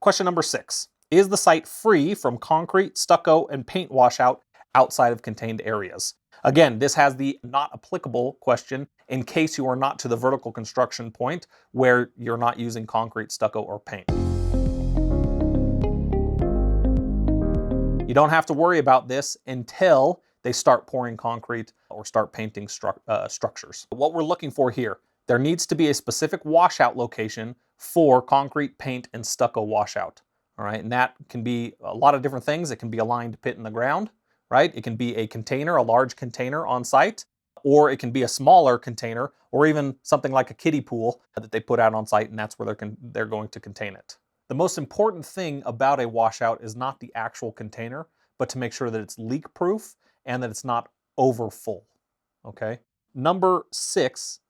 Question number 6. Is the site free from concrete, stucco, and paint washout outside of contained areas? Again, this has the not applicable question in case you are not to the vertical construction point where you're not using concrete, stucco, or paint. You don't have to worry about this until they start pouring concrete or start painting structures. What we're looking for here, there needs to be a specific washout location for concrete, paint, and stucco washout. All right, and that can be a lot of different things. It can be a lined pit in the ground, right? It can be a container, a large container on site, or it can be a smaller container, or even something like a kiddie pool that they put out on site, and that's where they're going to contain it. The most important thing about a washout is not the actual container, but to make sure that it's leak-proof and that it's not over full, okay?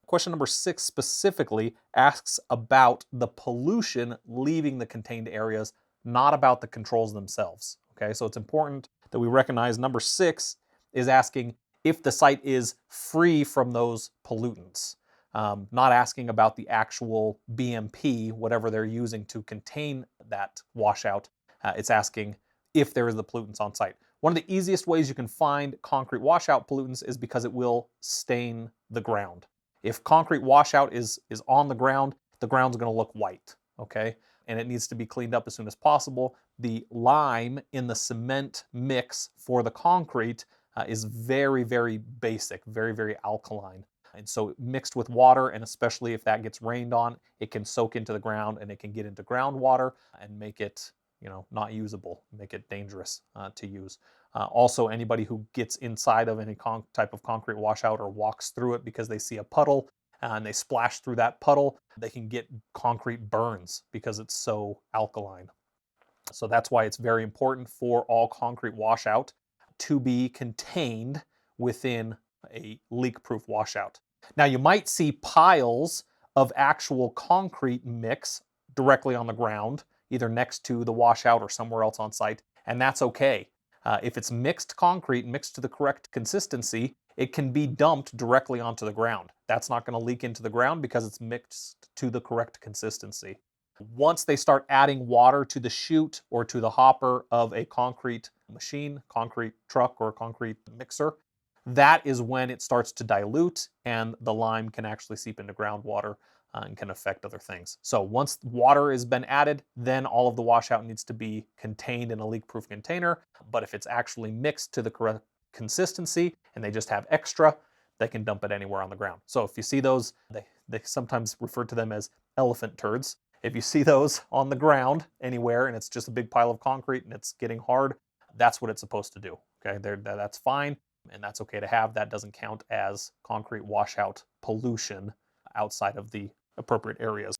Question number 6 specifically asks about the pollution leaving the contained areas, not about the controls themselves, okay? So it's important that we recognize number 6 is asking if the site is free from those pollutants. Not asking about the actual BMP, whatever they're using to contain that washout. It's asking if there is the pollutants on site. One of the easiest ways you can find concrete washout pollutants is because it will stain the ground. If concrete washout is on the ground's going to look white, okay? And it needs to be cleaned up as soon as possible. The lime in the cement mix for the concrete is very, very basic, very, very alkaline. And so mixed with water, and especially if that gets rained on, it can soak into the ground and it can get into groundwater and make it, not usable, make it dangerous to use. Also, anybody who gets inside of any type of concrete washout or walks through it because they see a puddle and they splash through that puddle, they can get concrete burns because it's so alkaline. So that's why it's very important for all concrete washout to be contained within a leak-proof washout. Now you might see piles of actual concrete mix directly on the ground, either next to the washout or somewhere else on site, and that's okay. If it's mixed concrete, mixed to the correct consistency, it can be dumped directly onto the ground. That's not going to leak into the ground because it's mixed to the correct consistency. Once they start adding water to the chute or to the hopper of a concrete machine, concrete truck, or concrete mixer, that is when it starts to dilute and the lime can actually seep into groundwater and can affect other things. So once water has been added, then all of the washout needs to be contained in a leak-proof container. But if it's actually mixed to the correct consistency and they just have extra, they can dump it anywhere on the ground. So if you see those, they sometimes refer to them as elephant turds. If you see those on the ground anywhere and it's just a big pile of concrete and it's getting hard, that's what it's supposed to do, okay? That's fine, and that's okay to have. That doesn't count as concrete washout pollution outside of the appropriate areas.